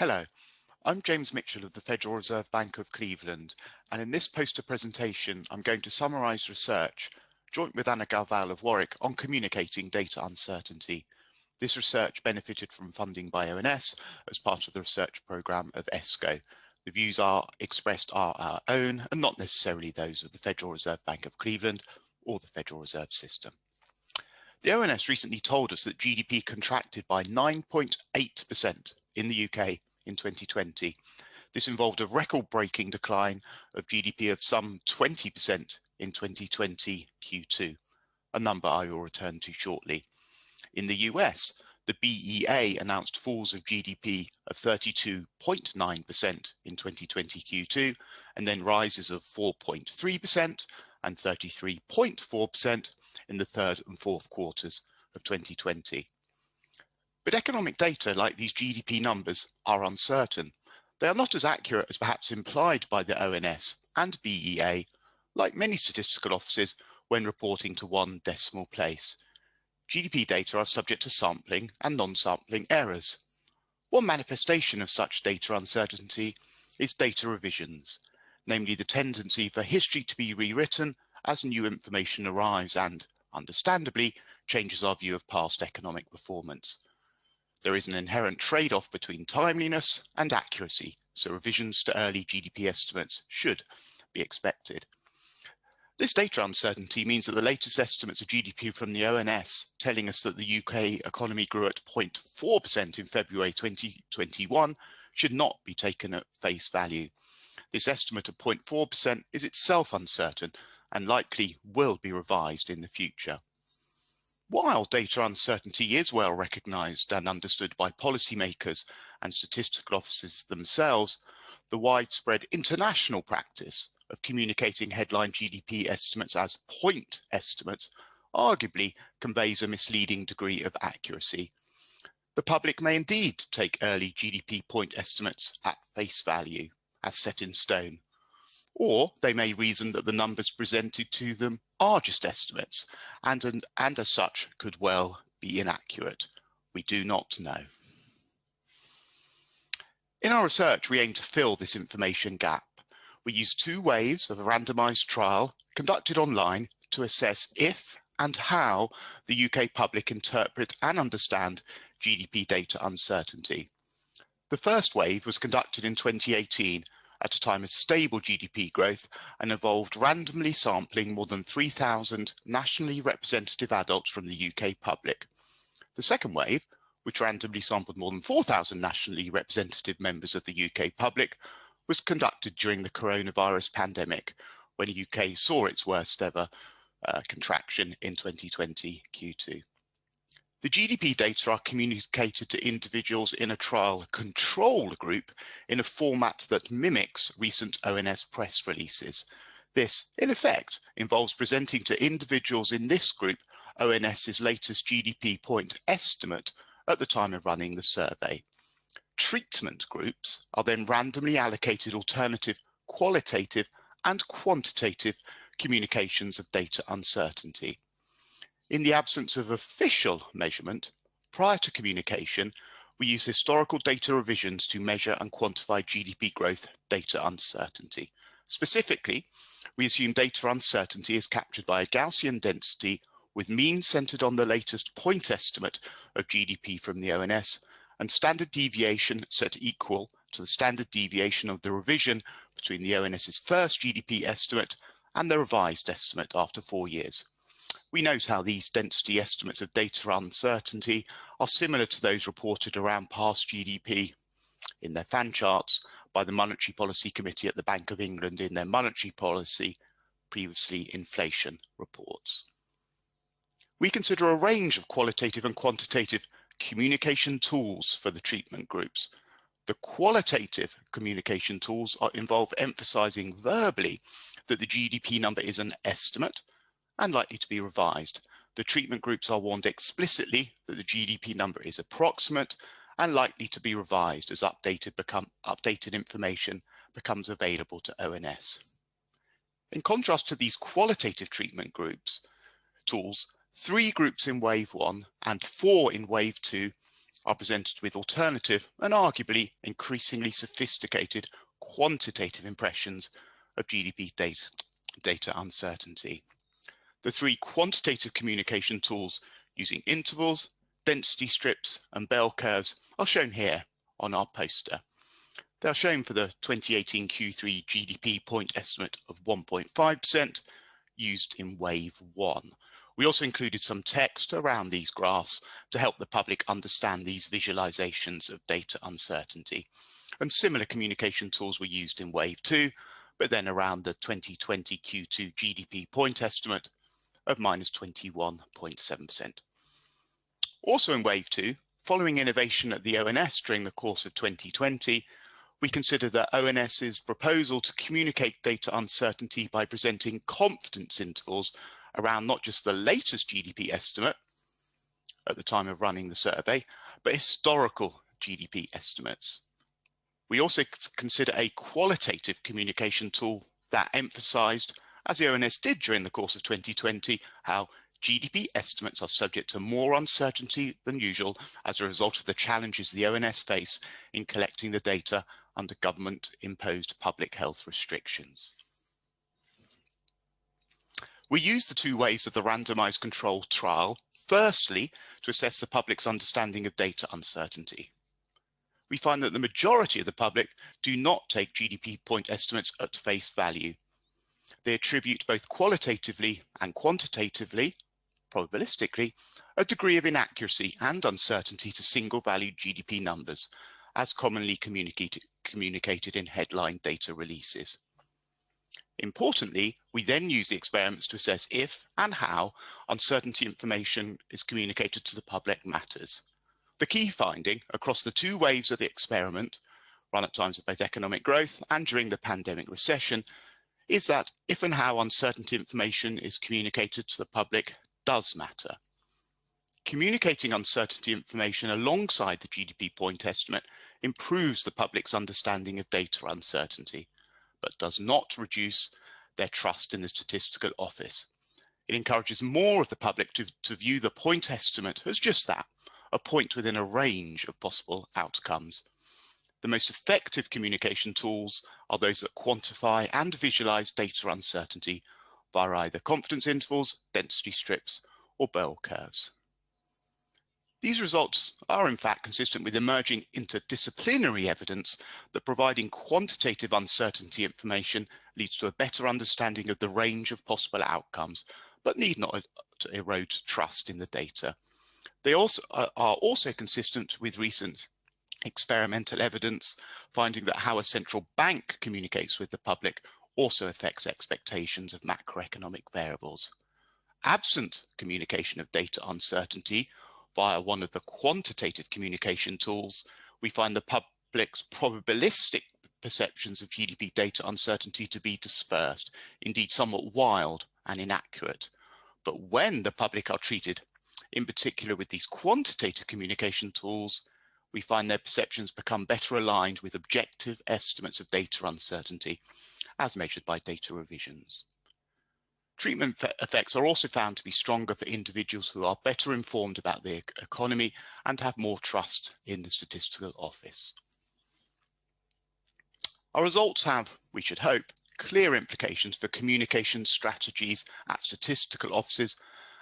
Hello, I'm James Mitchell of the Federal Reserve Bank of Cleveland, and in this poster presentation I'm going to summarise research joint with Anna Galval of Warwick on communicating data uncertainty. This research benefited from funding by ONS as part of the research programme of ESCoE. The views expressed are our own and not necessarily those of the Federal Reserve Bank of Cleveland or the Federal Reserve System. The ONS recently told us that GDP contracted by 9.8% in the UK in 2020. This involved a record-breaking decline of GDP of some 20% in 2020 Q2, a number I will return to shortly. In the US, the BEA announced falls of GDP of 32.9% in 2020 Q2, and then rises of 4.3% and 33.4% in the third and fourth quarters of 2020. But economic data like these GDP numbers are uncertain. They are not as accurate as perhaps implied by the ONS and BEA, like many statistical offices when reporting to one decimal place. GDP data are subject to sampling and non-sampling errors. One manifestation of such data uncertainty is data revisions, namely the tendency for history to be rewritten as new information arrives and, understandably, changes our view of past economic performance. There is an inherent trade-off between timeliness and accuracy, so revisions to early GDP estimates should be expected. This data uncertainty means that the latest estimates of GDP from the ONS telling us that the UK economy grew at 0.4% in February 2021 should not be taken at face value. This estimate of 0.4% is itself uncertain and likely will be revised in the future. While data uncertainty is well recognised and understood by policymakers and statistical offices themselves, the widespread international practice of communicating headline GDP estimates as point estimates arguably conveys a misleading degree of accuracy. The public may indeed take early GDP point estimates at face value, as set in stone, or they may reason that the numbers presented to them are just estimates and as such could well be inaccurate. We do not know. In our research, we aim to fill this information gap. We use two waves of a randomised trial conducted online to assess if and how the UK public interpret and understand GDP data uncertainty. The first wave was conducted in 2018 at a time of stable GDP growth and involved randomly sampling more than 3,000 nationally representative adults from the UK public. The second wave, which randomly sampled more than 4,000 nationally representative members of the UK public, was conducted during the coronavirus pandemic, when the UK saw its worst ever contraction in 2020 Q2. The GDP data are communicated to individuals in a trial control group in a format that mimics recent ONS press releases. This, in effect, involves presenting to individuals in this group ONS's latest GDP point estimate at the time of running the survey. Treatment groups are then randomly allocated alternative qualitative and quantitative communications of data uncertainty. In the absence of official measurement, prior to communication, we use historical data revisions to measure and quantify GDP growth data uncertainty. Specifically, we assume data uncertainty is captured by a Gaussian density with mean centered on the latest point estimate of GDP from the ONS and standard deviation set equal to the standard deviation of the revision between the ONS's first GDP estimate and the revised estimate after 4 years. We note how these density estimates of data uncertainty are similar to those reported around past GDP in their fan charts by the Monetary Policy Committee at the Bank of England in their monetary policy, previously inflation reports. We consider a range of qualitative and quantitative communication tools for the treatment groups. The qualitative communication tools involve emphasising verbally that the GDP number is an estimate and likely to be revised. The treatment groups are warned explicitly that the GDP number is approximate and likely to be revised as updated information becomes available to ONS. In contrast to these qualitative treatment groups tools, 3 groups in wave 1 and 4 in wave 2 are presented with alternative and arguably increasingly sophisticated quantitative impressions of GDP data uncertainty. The three quantitative communication tools using intervals, density strips, and bell curves are shown here on our poster. They are shown for the 2018 Q3 GDP point estimate of 1.5% used in wave 1. We also included some text around these graphs to help the public understand these visualizations of data uncertainty. And similar communication tools were used in wave 2, but then around the 2020 Q2 GDP point estimate of minus 21.7%. Also in wave 2, following innovation at the ONS during the course of 2020, we consider that ONS's proposal to communicate data uncertainty by presenting confidence intervals around not just the latest GDP estimate at the time of running the survey, but historical GDP estimates. We also consider a qualitative communication tool that emphasized, as the ONS did during the course of 2020, how GDP estimates are subject to more uncertainty than usual as a result of the challenges the ONS face in collecting the data under government-imposed public health restrictions. We use the two ways of the randomized control trial, firstly, to assess the public's understanding of data uncertainty. We find that the majority of the public do not take GDP point estimates at face value. They attribute both qualitatively and quantitatively, probabilistically, a degree of inaccuracy and uncertainty to single-valued GDP numbers, as commonly communicated in headline data releases. Importantly, we then use the experiments to assess if and how uncertainty information is communicated to the public matters. The key finding across the two waves of the experiment, run at times of both economic growth and during the pandemic recession, is that if and how uncertainty information is communicated to the public does matter. Communicating uncertainty information alongside the GDP point estimate improves the public's understanding of data uncertainty, but does not reduce their trust in the statistical office. It encourages more of the public to view the point estimate as just that, a point within a range of possible outcomes. The most effective communication tools are those that quantify and visualize data uncertainty via either confidence intervals, density strips, or bell curves. These results are in fact consistent with emerging interdisciplinary evidence that providing quantitative uncertainty information leads to a better understanding of the range of possible outcomes, but need not to erode trust in the data. They are also consistent with recent experimental evidence finding that how a central bank communicates with the public also affects expectations of macroeconomic variables. Absent communication of data uncertainty via one of the quantitative communication tools, we find the public's probabilistic perceptions of GDP data uncertainty to be dispersed, indeed somewhat wild and inaccurate. But when the public are treated, in particular with these quantitative communication tools, we find their perceptions become better aligned with objective estimates of data uncertainty as measured by data revisions. Treatment effects are also found to be stronger for individuals who are better informed about the economy and have more trust in the statistical office. Our results have, we should hope, clear implications for communication strategies at statistical offices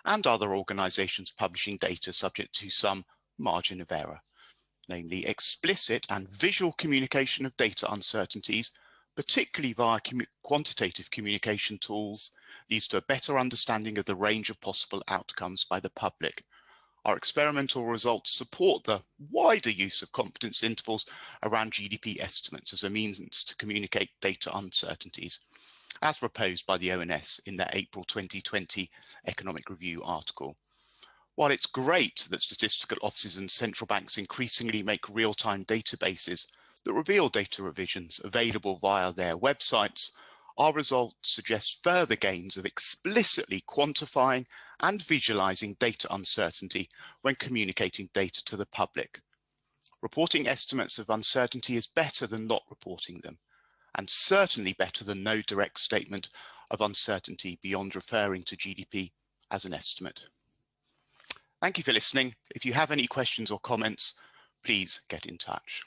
and other organisations publishing data subject to some margin of error, namely explicit and visual communication of data uncertainties, particularly via quantitative communication tools, leads to a better understanding of the range of possible outcomes by the public. Our experimental results support the wider use of confidence intervals around GDP estimates as a means to communicate data uncertainties, as proposed by the ONS in their April 2020 Economic Review article. While it's great that statistical offices and central banks increasingly make real-time databases that reveal data revisions available via their websites, our results suggest further gains of explicitly quantifying and visualizing data uncertainty when communicating data to the public. Reporting estimates of uncertainty is better than not reporting them, and certainly better than no direct statement of uncertainty beyond referring to GDP as an estimate. Thank you for listening. If you have any questions or comments, please get in touch.